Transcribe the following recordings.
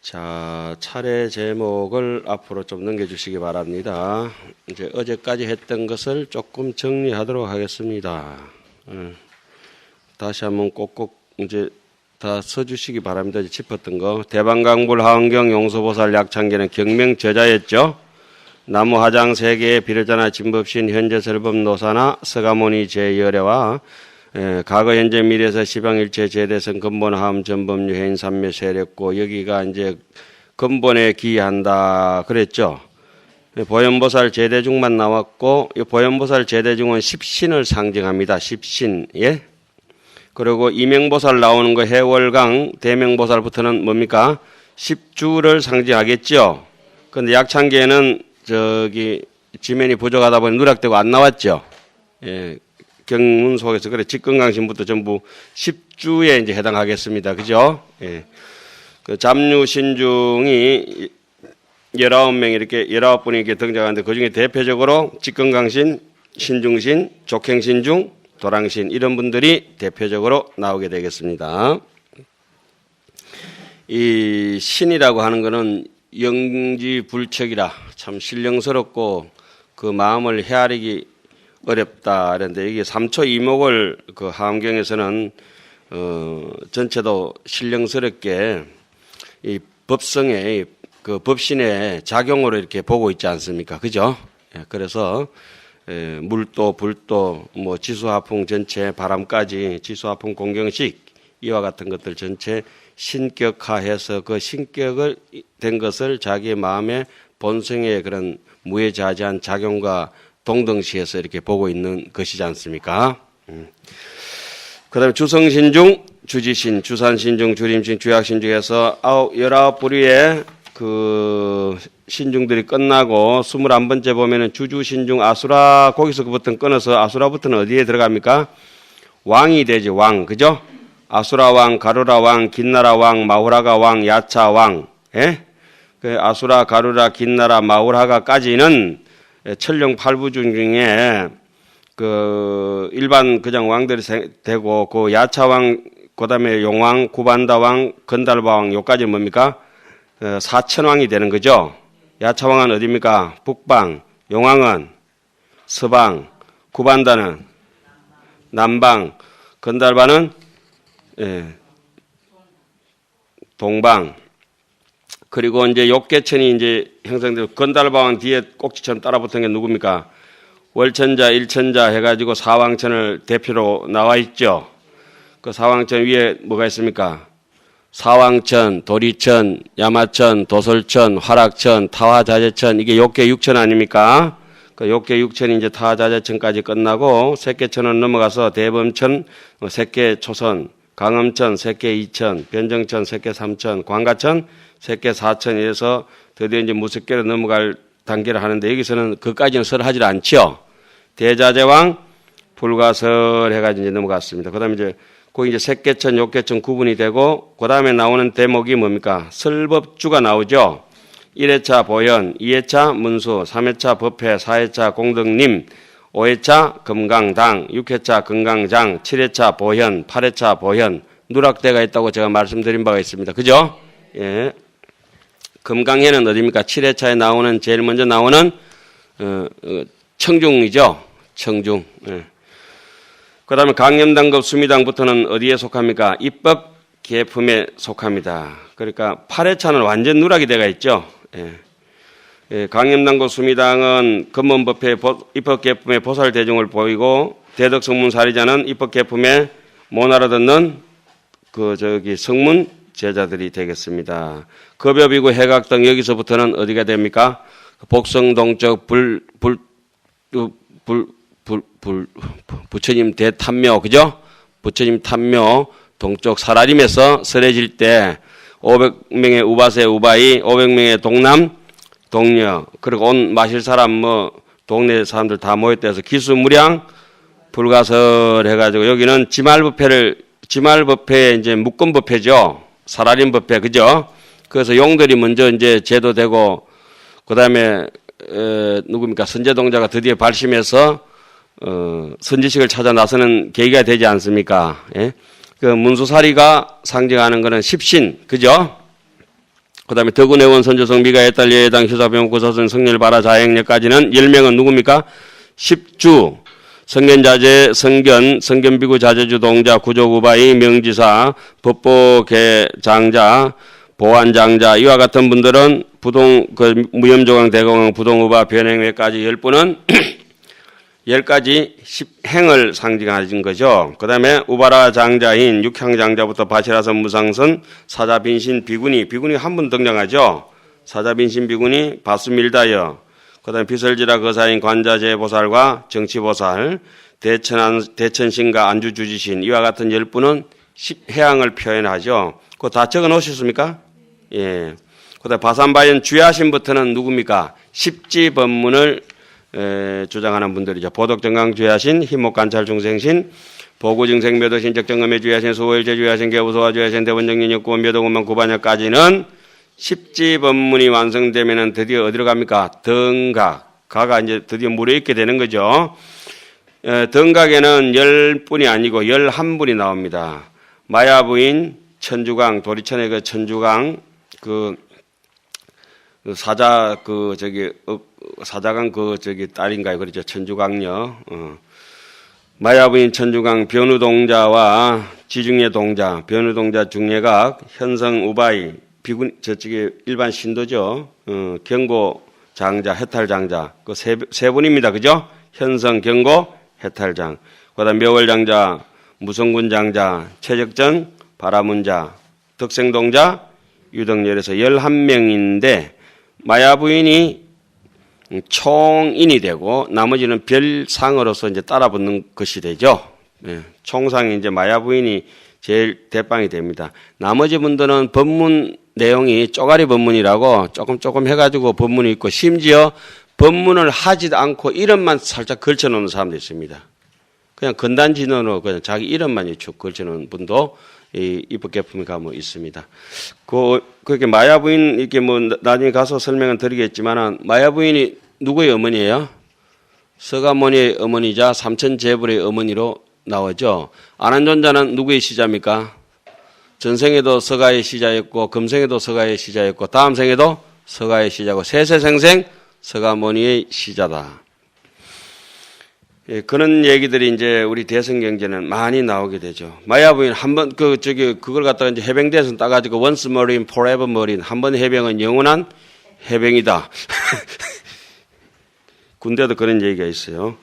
자, 차례 제목을 앞으로 좀 넘겨주시기 바랍니다. 이제 어제까지 했던 것을 조금 정리하도록 하겠습니다. 다시 한번 꼭꼭 이제 다 써주시기 바랍니다. 짚었던 거. 대방강불 하은경 용서보살 약창계는 경명 저자였죠. 나무 화장 세계의 비례자나 진법신 현재 설법 노사나 서가모니 제열애와 과거 현재 미래에서 시방일체 제대성 근본 하음 전법류 해인 삼매 세력고 여기가 이제 근본에 기한다 그랬죠. 보현보살 제대중만 나왔고 이 보현보살 제대중은 십신을 상징합니다. 십신. 예. 그리고 이명보살 나오는 거 해월강 대명보살부터는 뭡니까? 십주를 상징하겠죠. 근데 약창계는 저기 지면이 부족하다 보니 누락되고 안 나왔죠. 예. 경문 속에서 그래 직근강신부터 전부 10주에 이제 해당하겠습니다. 그죠? 예. 그 잡류 신중이 19명이 이렇게 19분이 이렇게 등장하는데 그 중에 대표적으로 직근강신, 신중신, 족행신중, 도랑신 이런 분들이 대표적으로 나오게 되겠습니다. 이 신이라고 하는 것은 영지불척이라 참 신령스럽고 그 마음을 헤아리기 어렵다. 그런데 이게 3초 이목을 그 하암경에서는 전체도 신령스럽게 이 법성의 그 법신의 작용으로 이렇게 보고 있지 않습니까? 그죠? 그래서 물도 불도 뭐 지수화풍 전체 바람까지 지수화풍 공경식 이와 같은 것들 전체 신격화해서 그 신격을 된 것을 자기의 마음의 본성의 그런 무해자재한 작용과 동등시해서 이렇게 보고 있는 것이지 않습니까? 그 다음에 주성신중, 주지신, 주산신중, 주림신, 주약신중에서 19부류의 그 신중들이 끝나고 21번째 보면은 주주신중 아수라 거기서부터 끊어서 아수라부터는 어디에 들어갑니까? 왕이 되지, 왕. 그죠? 아수라 왕, 가루라 왕, 긴나라 왕, 마후라가 왕, 야차 왕. 예? 그 아수라, 가루라, 긴나라, 마후라가까지는 천령 8부 중에 그 일반 그냥 왕들이 되고 그 야차왕 그다음에 용왕, 구반다왕, 건달바왕 요까지 뭡니까? 사천왕이 되는 거죠. 야차왕은 어디입니까? 북방, 용왕은 서방, 구반다는 남방, 건달바는 동방. 그리고 이제 욕계천이 이제 형성되고 건달바왕 뒤에 꼭지처럼 따라붙은 게 누굽니까? 월천자, 일천자 해가지고 사왕천을 대표로 나와 있죠. 그 사왕천 위에 뭐가 있습니까? 사왕천, 도리천, 야마천, 도솔천, 화락천, 타화자재천 이게 욕계 6천 아닙니까? 그 욕계 6천이 이제 타화자재천까지 끝나고 색계천은 넘어가서 대범천, 색계 초선, 강음천, 색계 2천, 변정천, 색계 3천, 광가천, 색계 4천 이래서 드디어 이제 무색계로 넘어갈 단계를 하는데 여기서는 그까지는 설하지 않죠. 대자재왕 불가설 해가지고 이제 넘어갔습니다. 그 다음에 이제 거기 이제 색계천, 욕계천 구분이 되고 그 다음에 나오는 대목이 뭡니까? 설법주가 나오죠. 1회차 보현, 2회차 문수, 3회차 법회, 4회차 공덕님, 5회차 금강당, 6회차 금강장, 7회차 보현, 8회차 보현 누락대가 있다고 제가 말씀드린 바가 있습니다. 그죠? 예. 금강해는 어디입니까? 7회차에 나오는 제일 먼저 나오는 청중이죠. 청중. 예. 그 다음에 강념당급 수미당부터는 어디에 속합니까? 입법 계품에 속합니다. 그러니까 8회차는 완전 누락이 되어 있죠. 예. 예. 강념당급 수미당은 근본법회 입법 계품의 보살 대중을 보이고 대덕성문 사리자는 입법 계품에 못 알아듣는 그 성문 제자들이 되겠습니다. 급엽이고 해각등 여기서부터는 어디가 됩니까? 복성동적 부처님 대탐묘, 그죠? 부처님 탐묘 동쪽 사라림에서 설해질 때 500명의 우바세 우바이, 500명의 동남 동녀, 그리고 온 마실 사람 뭐 동네 사람들 다 모였다 해서 기수무량 불가설 해가지고 여기는 지말법회의 이제 묶음법회죠. 사라림 법회, 그죠? 그래서 용들이 먼저 이제 제도되고, 그 다음에, 누굽니까? 선제동자가 드디어 발심해서, 선지식을 찾아 나서는 계기가 되지 않습니까? 예? 그 문수사리가 상징하는 것은 십신, 그죠? 그 다음에 덕운회원 선조성 미가 애딸 예당 효사병 구사선 성렬 바라 자행력까지는 10명은 누굽니까? 10주 성견자재 성견 성견비구 자재주 동자 구조구바이 명지사 법보계장자 보안장자 이와 같은 분들은 부동 그 무염조강 대공황 부동우바 변행외까지 10분은 10가지 10행을 상징하신 거죠. 그 다음에 우바라 장자인 육향장자부터 바시라선 무상선 사자빈신 비구니 한 분 등장하죠. 사자빈신 비구니 바수밀다여 그 다음에 비설지라 거사인 관자재보살과 정치보살 대천신과 안주주지신 이와 같은 10분은 10해양을 표현하죠. 그거 다 적어 놓으셨습니까? 예. 그 다음에 바산바연 주야신부터는 누굽니까? 십지법문을 주장하는 분들이죠. 보덕정강 주야신, 희목관찰 중생신, 보구증생 묘도신, 적정금의 주야신, 수호일제 주야신, 개부소화 주야신, 대원정인역구 묘도금만 구반역까지는 십지법문이 완성되면은 드디어 어디로 갑니까? 등각. 가가 이제 드디어 물에 있게 되는 거죠. 등각에는 10분이 아니고 11분이 나옵니다. 마야부인, 천주강, 도리천의 그 천주강, 사자강 딸인가요? 그렇죠. 천주강요. 마야부인 천주강 변우동자와 지중예 동자, 변우동자 중예각, 현성 우바이, 비군, 저쪽에 일반 신도죠. 경고 장자, 해탈 장자. 그 세 분입니다. 그죠? 현성, 경고, 해탈장. 그 다음 묘월 장자, 무성군 장자, 최적전, 바라문자, 덕생동자, 유덕열에서 11명인데, 마야부인이 총인이 되고 나머지는 별상으로서 이제 따라붙는 것이 되죠. 네, 총상이 이제 마야부인이 제일 대빵이 됩니다. 나머지 분들은 법문 내용이 쪼가리 법문이라고 조금 해가지고 법문이 있고 심지어 법문을 하지도 않고 이름만 살짝 걸쳐놓는 사람도 있습니다. 그냥 건단진언으로 그냥 자기 이름만 쭉 걸쳐놓은 분도 이 입법계품에 가면 있습니다. 그렇게 마야부인 이렇게 뭐 나중에 가서 설명은 드리겠지만은 마야부인이 누구의 어머니예요? 서가모니의 어머니자 삼천재불의 어머니로 나오죠. 안한존자는 누구의 시자입니까? 전생에도 서가의 시자였고 금생에도 서가의 시자였고 다음 생에도 서가의 시자고 세세생생 서가모니의 시자다. 예, 그런 얘기들이 이제 우리 대성경제는 많이 나오게 되죠. 마야부인 한번 그걸 갖다가 이제 해병대에서 따가지고 once marine, forever marine. 한번 해병은 영원한 해병이다. 군대도 그런 얘기가 있어요.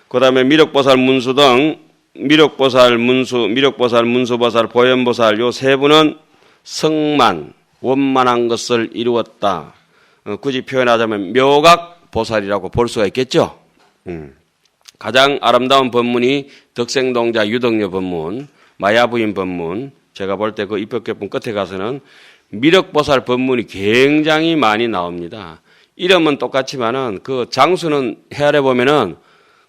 그 다음에 미륵보살 문수 등 미륵보살 문수보살, 보현보살 요 세 분은 성만, 원만한 것을 이루었다. 굳이 표현하자면 묘각보살이라고 볼 수가 있겠죠. 가장 아름다운 법문이 덕생동자 유덕녀 법문, 마야부인 법문. 제가 볼 때 그 입법계품 끝에 가서는 미륵보살 법문이 굉장히 많이 나옵니다. 이름은 똑같지만은 그 장수는 헤아려 보면은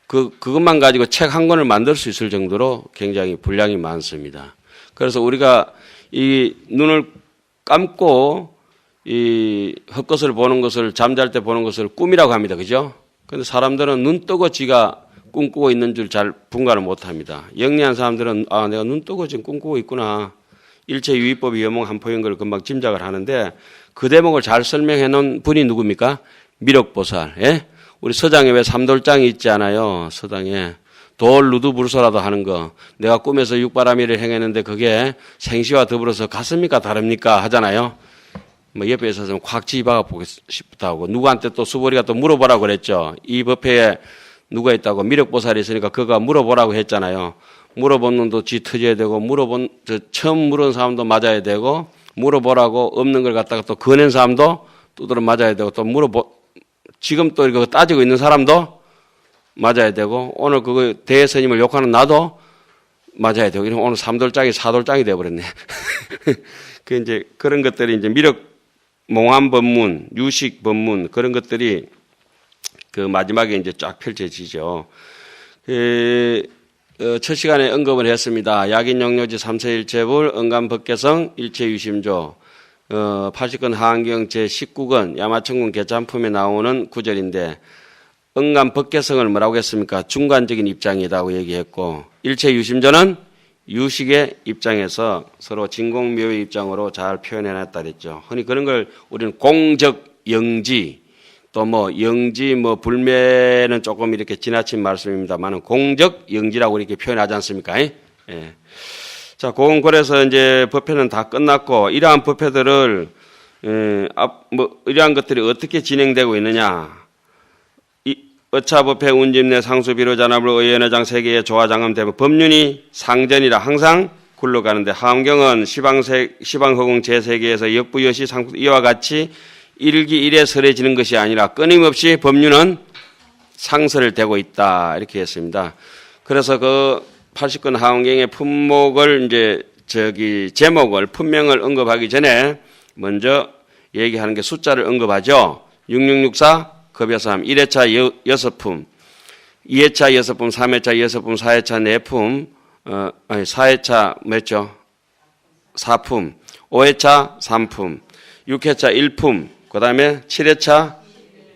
그것만 가지고 책 한 권을 만들 수 있을 정도로 굉장히 분량이 많습니다. 그래서 우리가 이 눈을 감고 이 헛것을 보는 것을 잠잘 때 보는 것을 꿈이라고 합니다. 그죠? 근데 사람들은 눈 뜨고 지가 꿈꾸고 있는 줄 잘 분간을 못 합니다. 영리한 사람들은 내가 눈 뜨고 지금 꿈꾸고 있구나. 일체유의법이 여몽 한포인 걸 금방 짐작을 하는데 그 대목을 잘 설명해 놓은 분이 누굽니까? 미륵보살. 예? 우리 서장에 왜 삼돌장이 있지 않아요? 서당에. 돌 누두불소라도 하는 거. 내가 꿈에서 육바라밀을 행했는데 그게 생시와 더불어서 같습니까? 다릅니까? 하잖아요. 뭐 옆에 있어서 콱 집어가 보고 싶다 하고 누구한테 또 수보리가 또 물어보라고 그랬죠. 이 법회에 누가 있다고 미륵보살이 있으니까 그가 물어보라고 했잖아요. 물어본 놈도 지 터져야 되고 처음 물은 사람도 맞아야 되고 물어보라고 없는 걸 갖다가 또 꺼낸 사람도 두드러 맞아야 되고 또 지금 또 이거 따지고 있는 사람도 맞아야 되고 오늘 그거 대스님을 욕하는 나도 맞아야 되고 이런 오늘 삼돌장이 사돌장이 되어버렸네. 그 이제 그런 것들이 이제 미륵 몽환 법문, 유식 법문 그런 것들이 그 마지막에 이제 쫙 펼쳐지죠. 첫 시간에 언급을 했습니다. 약인용료지 삼세일체불, 언감법계성, 일체유심조, 80권 하안경 제19권 야마천군 개참품에 나오는 구절인데 언감법계성을 뭐라고 했습니까? 중간적인 입장이라고 얘기했고 일체유심조는 유식의 입장에서 서로 진공묘의 입장으로 잘 표현해놨다 그랬죠. 흔히 그런 걸 우리는 공적 영지, 또 뭐 영지 뭐 불매는 조금 이렇게 지나친 말씀입니다만은 공적 영지라고 이렇게 표현하지 않습니까? 예. 자, 그건 그래서 이제 법회는 다 끝났고 이러한 법회들을 이러한 것들이 어떻게 진행되고 있느냐? 어차법회 운집내 상수비로자납을 의원회장 3개의 조화장엄되면 법륜이 상전이라 항상 굴러가는데 하원경은 시방허공 제3개에서 역부여시 상품 이와 같이 일기 일에 설해지는 것이 아니라 끊임없이 법륜은 상설되고 있다 이렇게 했습니다. 그래서 그 80건 하원경의 품목을 이제 제목을 품명을 언급하기 전에 먼저 얘기하는 게 숫자를 언급하죠. 6664 급여서 1회차 6품, 2회차 6품, 3회차 6품, 4회차 4품, 4회차 몇죠? 4품, 5회차 3품, 6회차 1품, 그 다음에 7회차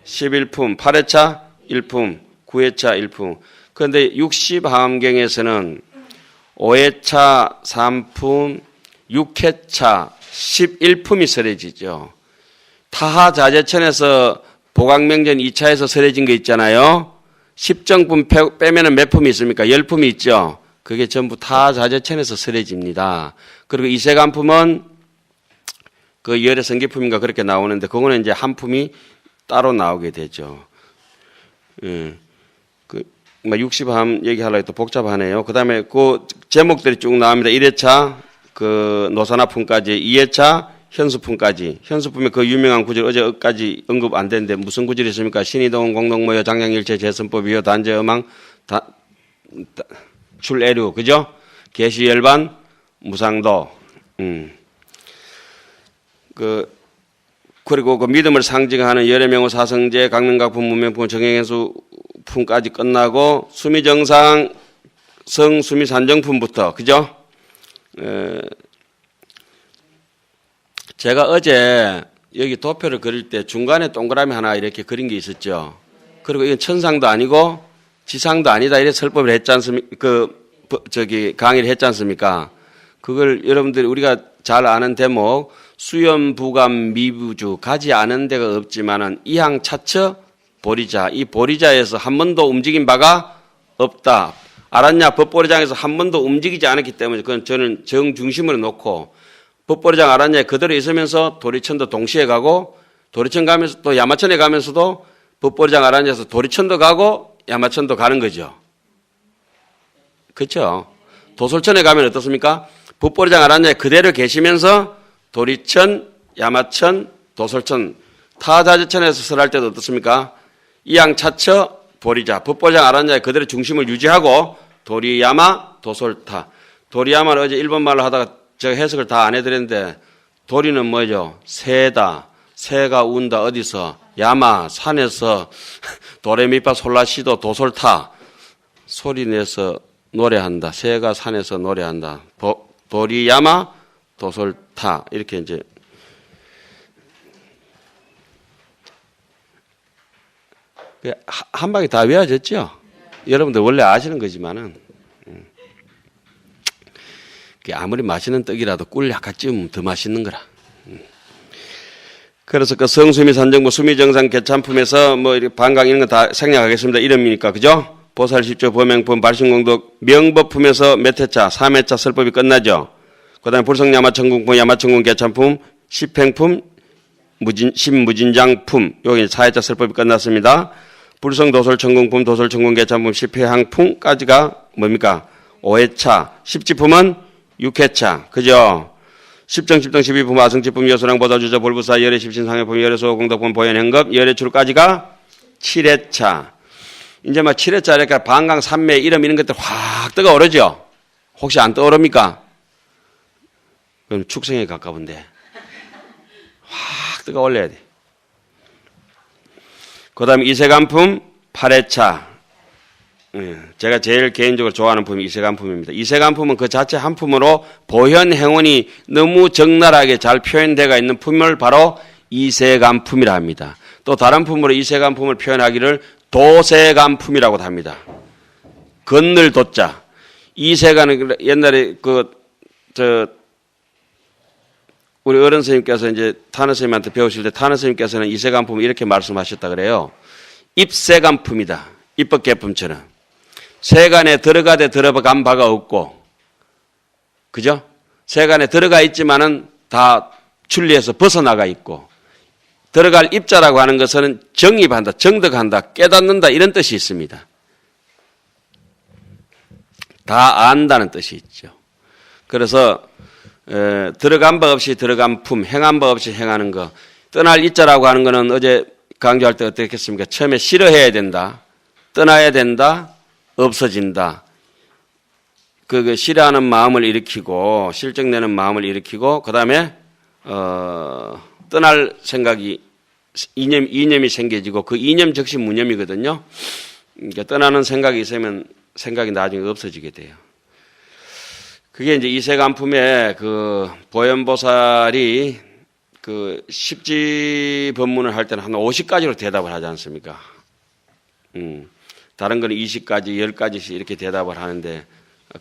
11품, 8회차 1품, 9회차 1품. 그런데 60하원경에서는 5회차 3품, 6회차 11품이 설해지죠. 타하자재천에서 보강명전 2차에서 설해진 거 있잖아요. 10정품 빼면은 몇 품이 있습니까? 10품이 있죠. 그게 전부 타자재천에서 설해집니다. 그리고 이세간품은 그 열의 성기품인가 그렇게 나오는데 그거는 이제 한 품이 따로 나오게 되죠. 그 60함 얘기하려고 또 복잡하네요. 그 다음에 그 제목들이 쭉 나옵니다. 1회차 그 노산화품까지, 2회차 현수품까지. 현수품의 그 유명한 구절 어제까지 언급 안 됐는데 무슨 구절이 있습니까? 신의동 공동모여 장량일체 재선법이요 단죄음항 출애류 그죠? 계시열반 무상도 그리고 그 믿음을 상징하는 열애명호 사성제 강명각품 문명품 정행해수품까지 끝나고 수미정상 성수미산정품부터 그죠? 제가 어제 여기 도표를 그릴 때 중간에 동그라미 하나 이렇게 그린 게 있었죠. 그리고 이건 천상도 아니고 지상도 아니다 이래 설법을 했지 않습니까? 강의를 했지 않습니까? 그걸 여러분들이 우리가 잘 아는 대목 수염 부감 미부주 가지 않은 데가 없지만은 이항 차처 보리자 이 보리자에서 한 번도 움직인 바가 없다. 알았냐? 법보리장에서 한 번도 움직이지 않았기 때문에 그건 저는 정중심으로 놓고 법보리장 알았냐? 그대로 있으면서 도리천도 동시에 가고 도리천 가면서 또 야마천에 가면서도 법보리장 알았냐에서 도리천도 가고 야마천도 가는 거죠. 그렇죠? 도솔천에 가면 어떻습니까? 법보리장 알았냐에 그대로 계시면서 도리천, 야마천, 도솔천, 타자재천에서 설할 때도 어떻습니까? 이양 차처 보리자 법보리장 알았냐에 그대로 중심을 유지하고 도리야마, 도솔타. 도리야마를 어제 일본말로 하다가 제가 해석을 다 안 해드렸는데 도리는 뭐죠? 새다. 새가 운다. 어디서? 야마. 산에서 도레미파 솔라시도 도솔타. 소리 내서 노래한다. 새가 산에서 노래한다. 도리야마 도솔타. 이렇게 이제 한 방에 다 외워졌죠? 여러분들 원래 아시는 거지만은 아무리 맛있는 떡이라도 꿀 약간 찌우면 더 맛있는 거라. 그래서 그 성수미 산정부 수미정상 개참품에서 뭐 이렇게 반강 이런 거 다 생략하겠습니다. 이름이니까 그죠? 보살십조 범행품 발신공덕 명법품에서 몇 회차 3회차 설법이 끝나죠. 그 다음에 불성야마천궁품 야마천궁 개참품 십행품 신무진장품 여기 4회차 설법이 끝났습니다. 불성도솔천궁품 도솔천궁 개참품 십회항품까지가 뭡니까? 5회차 10지품은 6회차 그죠? 10정 10등 12품 아승지품 여수랑 보다주자 볼부사 열애 십신상해품 열애소 공덕품 보현행급 열애출까지가 7회차 이제 막 7회차 이렇게 반강 삼매 이름 이런 것들 확 떠오르죠? 혹시 안 떠오릅니까? 그럼 축생에 가까운데 확 떠올려야 돼. 그 다음에 이세간품 8회차 제가 제일 개인적으로 좋아하는 품이 이세간품입니다. 이세간품은 그 자체 한 품으로 보현 행운이 너무 적나라하게 잘 표현되어 있는 품을 바로 이세간품이라 합니다. 또 다른 품으로 이세간품을 표현하기를 도세간품이라고 합니다. 건널 도자. 이 세간은 옛날에 우리 어른 선생님께서 이제 탄원 선생님한테 배우실 때 탄원 선생님께서는 이 세간품을 이렇게 말씀하셨다 그래요. 입세간품이다. 입법계품처럼. 세간에 들어간 바가 없고, 그죠? 세간에 들어가 있지만은 다 출리해서 벗어나가 있고, 들어갈 입자라고 하는 것은 정입한다, 정득한다, 깨닫는다 이런 뜻이 있습니다. 다 안다는 뜻이 있죠. 그래서 들어간 바 없이 들어간 품, 행한 바 없이 행하는 거. 떠날 입자라고 하는 거는 어제 강조할 때 어떻게 했습니까? 처음에 싫어해야 된다, 떠나야 된다, 없어진다. 그 싫어하는 마음을 일으키고 실증내는 마음을 일으키고 그 다음에 떠날 생각이 이념이 생겨지고 그 이념 즉시 무념이거든요. 그러니까 떠나는 생각이 있으면 생각이 나중에 없어지게 돼요. 그게 이제 이세간품에 그 보현보살이 그 십지법문을 할 때는 한 50가지로 대답을 하지 않습니까? 다른 거는 20가지, 10가지씩 이렇게 대답을 하는데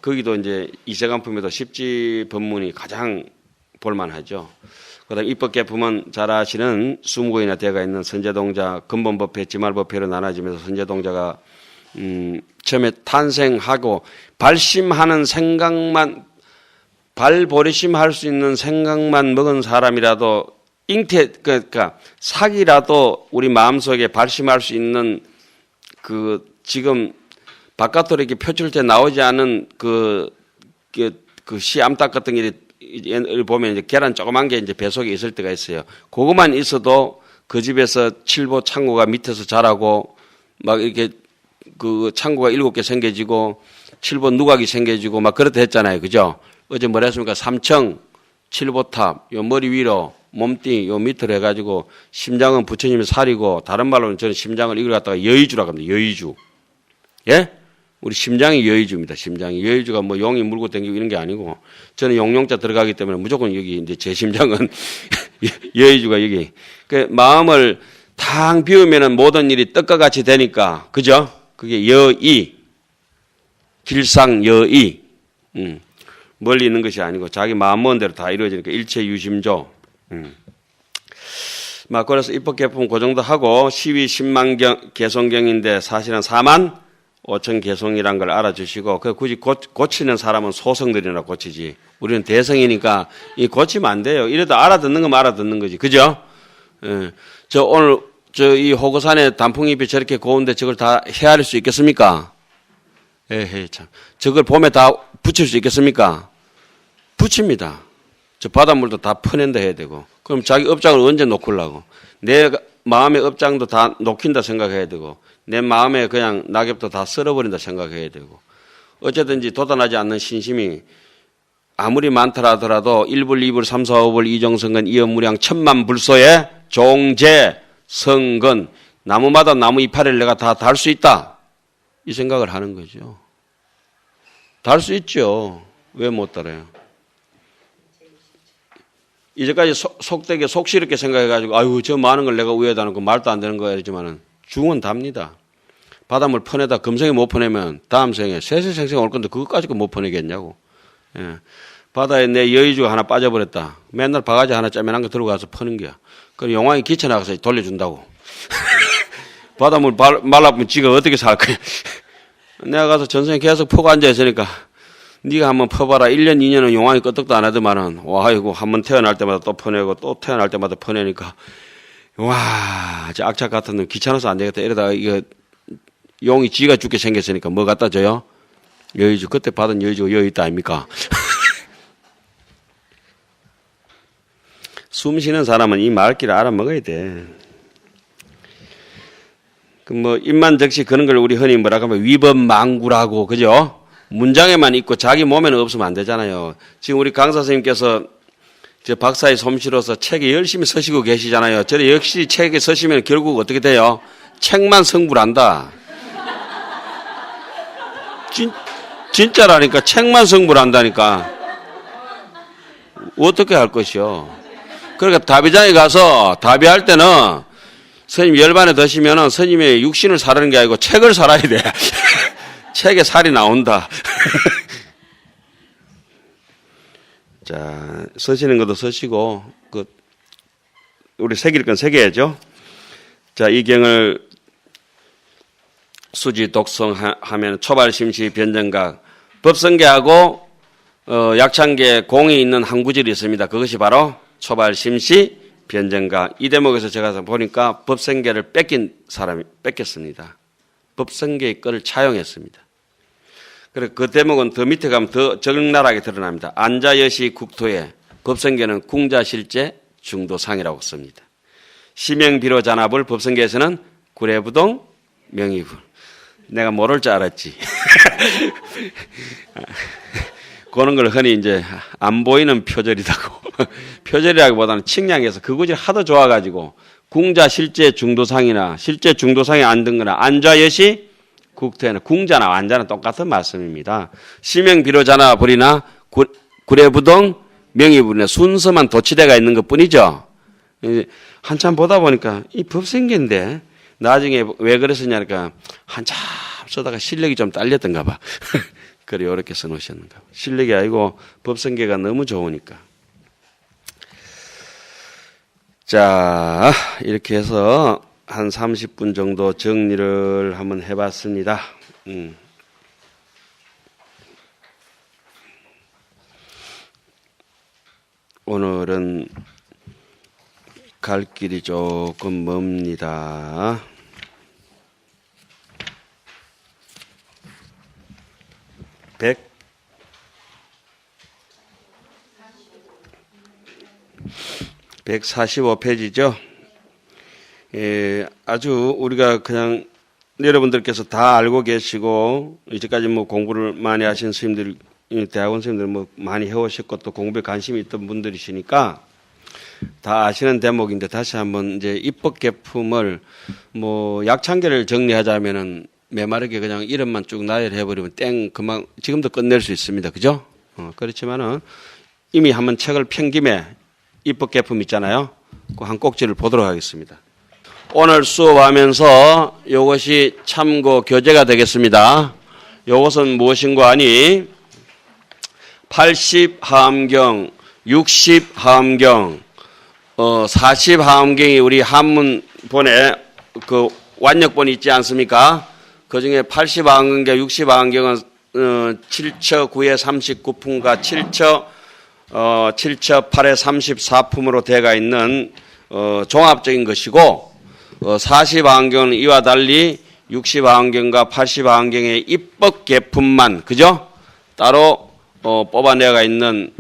거기도 이제 이세간품에도 십지법문이 가장 볼만하죠. 그다음 입법계품은 잘 아시는 20권이나 되어가 있는 선제동자, 근본법회, 지말법회로 나눠지면서 선제동자가 처음에 탄생하고 발심하는 생각만 발보리심할 수 있는 생각만 먹은 사람이라도 그러니까 사기라도 우리 마음속에 발심할 수 있는 그 지금 바깥으로 이렇게 표출돼 나오지 않은 그 씨암탉 같은 게 보면 이제 계란 조그만 게 이제 배 속에 있을 때가 있어요. 그것만 있어도 그 집에서 칠보 창고가 밑에서 자라고 막 이렇게 그 창고가 7개 생겨지고 칠보 누각이 생겨지고 막 그렇다 했잖아요. 그죠? 어제 뭐라 했습니까? 3층, 칠보탑, 요 머리 위로, 몸뚱이 요 밑으로 해가지고 심장은 부처님의 살이고 다른 말로는 저는 심장을 이걸 갖다가 여의주라고 합니다. 여의주. 예? 우리 심장이 여의주입니다. 심장이. 여의주가 뭐 용이 물고 댕기고 이런 게 아니고 저는 용용자 들어가기 때문에 무조건 여기 이제 제 심장은 여의주가 여기. 그 마음을 탕 비우면은 모든 일이 떡과 같이 되니까. 그죠? 그게 여의. 길상여의. 멀리 있는 것이 아니고 자기 마음 먹은 대로 다 이루어지니까 일체유심조. 막 그래서 입법계품 그 정도 하고 시위 10만 개송경인데 사실은 4만 5천 개송이란 걸 알아주시고 그 굳이 고치는 사람은 소성들이나 고치지. 우리는 대성이니까 이 고치면 안 돼요. 이래도 알아듣는 거면 알아듣는 거지. 그죠? 예. 저 오늘 이 호거산에 단풍잎이 저렇게 고운데 저걸 다 헤아릴 수 있겠습니까? 에헤 참. 저걸 봄에 다 붙일 수 있겠습니까? 붙입니다. 저 바닷물도 다 퍼낸다 해야 되고. 그럼 자기 업장을 언제 놓으려고. 내 마음의 업장도 다 놓긴다 생각해야 되고. 내 마음에 그냥 낙엽도 다 썰어버린다 생각해야 되고. 어쨌든지 돋아나지 않는 신심이 아무리 많더라 하더라도 1불, 2불, 3, 4, 5불, 이정성근, 이연무량, 천만 불소에 종제, 성근, 나무마다 나무 이파리를 내가 다 달 수 있다. 이 생각을 하는 거죠. 달 수 있죠. 왜 못 달아요? 이제까지 속되게 속시럽게 생각해가지고 아유 저 많은 걸 내가 위에다 놓고 말도 안 되는 거야 이러지만은 중은 답니다. 바닷물 퍼내다 금생에 못 퍼내면 다음 생에 세세생생 올 건데 그것까지 못 퍼내겠냐고. 예. 바다에 내 여의주가 하나 빠져버렸다. 맨날 바가지 하나 짜면한 거 들고 가서 퍼는 거야. 그럼 용왕이 기쳐나가서 돌려준다고. 바닷물 말라보면 지가 어떻게 살 거야. 내가 가서 전생에 계속 퍼고 앉아있으니까 네가 한번 퍼봐라. 1년, 2년은 용왕이 끄떡도 안 하더만은 와 이거 한번 태어날 때마다 또 퍼내고 또 태어날 때마다 퍼내니까 와 저 악착 같은 놈 귀찮아서 안 되겠다. 이러다가 이거 용이 지가 죽게 생겼으니까 뭐 갖다 줘요? 여의주. 그때 받은 여의주가 여의 있다 아닙니까? 숨 쉬는 사람은 이 말귀를 알아먹어야 돼. 그 뭐 입만적시 그런 걸 우리 흔히 뭐라고 하면 위법망구라고 그죠? 문장에만 있고 자기 몸에는 없으면 안 되잖아요. 지금 우리 강사 선생님께서 저 박사의 솜씨로서 책에 열심히 서시고 계시잖아요. 저래 역시 책에 서시면 결국 어떻게 돼요? 책만 성불한다. 진짜라니까 책만 성불한다니까. 어떻게 할 것이요? 그러니까 답의장에 가서 답의할 때는 스님 열반에 드시면은 스님의 육신을 사라는 게 아니고 책을 살아야 돼. 책에 살이 나온다. 자, 쓰시는 것도 쓰시고, 우리 새길 건 새겨야죠. 자, 이 경을 수지 독성하면 초발심시 변정각, 법성계하고 약창계 공이 있는 한 구절이 있습니다. 그것이 바로 초발심시 변정각. 이 대목에서 제가 보니까 법성계를 뺏긴 사람이 뺏겼습니다. 법성계의 거를 차용했습니다. 그리고 그 대목은 더 밑에 가면 더 적나라하게 드러납니다. 안자여시 국토에 법성계는 궁자실제 중도상이라고 씁니다. 시명비로 잔압을 법성계에서는 구례부동 명의부. 내가 모를 줄 알았지. 그런 걸 흔히 이제 안 보이는 표절이라고. 표절이라기보다는 칭량해서 그 구절이 하도 좋아가지고 궁자 실제 중도상이나 실제 중도상에 앉은 거나 안좌여시 국토에는 궁자나 안자는 똑같은 말씀입니다. 시명비로 잔압을이나 구례부동 명의부의 순서만 도치대가 있는 것 뿐이죠. 한참 보다 보니까 이 법생계인데 나중에 왜 그랬었냐니까 한참 쓰다가 실력이 좀 딸렸던가 봐. 그래 이렇게 써놓으셨는가 봐. 실력이 아니고 법생계가 너무 좋으니까. 자, 이렇게 해서 한 30분 정도 정리를 한번 해봤습니다. 오늘은 갈 길이 조금 멉니다. 백 145페이지죠. 아주 우리가 그냥 여러분들께서 다 알고 계시고 이제까지 뭐 공부를 많이 하신 스님들, 대학원 스님들 뭐 많이 해오셨고 또 공부에 관심이 있던 분들이시니까 다 아시는 대목인데 다시 한번 이제 입법 개품을 뭐 약창계를 정리하자면은 메마르게 그냥 이름만 쭉 나열해 버리면 땡 그만 지금도 끝낼 수 있습니다. 그죠? 그렇지만은 이미 한번 책을 편 김에 입법 개품 있잖아요. 그 한 꼭지를 보도록 하겠습니다. 오늘 수업하면서 이것이 참고 교재가 되겠습니다. 이것은 무엇인가 하니 80 하암경, 60 하암경, 40 하암경이 우리 한문본에 그 완역본이 있지 않습니까? 그 중에 80 하암경과 60 하암경은 7처 9에 39품과 7처 8에 34품으로 되어가 있는 종합적인 것이고 40 하암경은 이와 달리 60 하암경과 80 하암경의 입법 개품만 그죠? 따로 뽑아내가 있는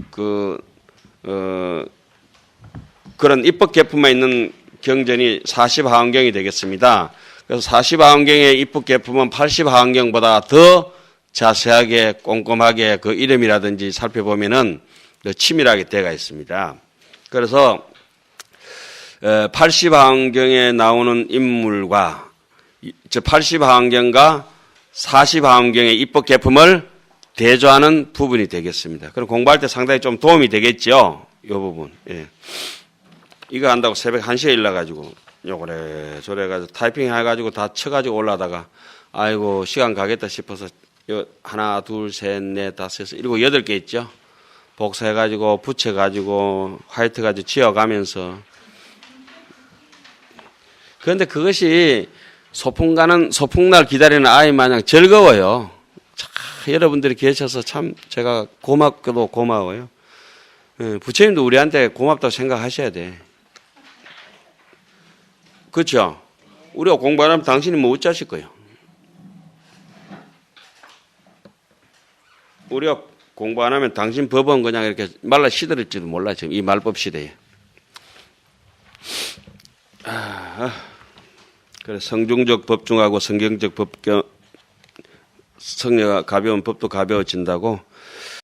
그런 입법 개품만 있는 경전이 40 하암경이 되겠습니다. 그래서 40 하암경의 입법 개품은 80 하암경보다 더 자세하게 꼼꼼하게 그 이름이라든지 살펴보면은 더 치밀하게 되어가 있습니다. 그래서 80 하암경에 나오는 인물과 80 하암경과 40 하암경의 입법 개품을 대조하는 부분이 되겠습니다. 그럼 공부할 때 상당히 좀 도움이 되겠죠. 이 부분. 예. 이거 한다고 새벽 1시에 일어나가지고 요거래 저래 가지고 타이핑 해가지고 다 쳐가지고 올라다가 아이고 시간 가겠다 싶어서 하나 둘 셋 넷 다섯 여섯 일곱 여덟 개 있죠. 복사해가지고 붙여가지고 화이트 가지고 지어가면서 그런데 그것이 소풍날 기다리는 아이 마냥 즐거워요. 참, 여러분들이 계셔서 참 제가 고맙고도 고마워요. 부처님도 우리한테 고맙다고 생각하셔야 돼. 그렇죠? 우리가 공부 안 하면 당신이 뭐 어쩌실 거예요? 우리가 공부 안 하면 당신 법은 그냥 이렇게 말라 시들을지도 몰라 지금 이 말법 시대에. 그래 성중적 법중하고 성경적 법경 성녀가 가벼운 법도 가벼워진다고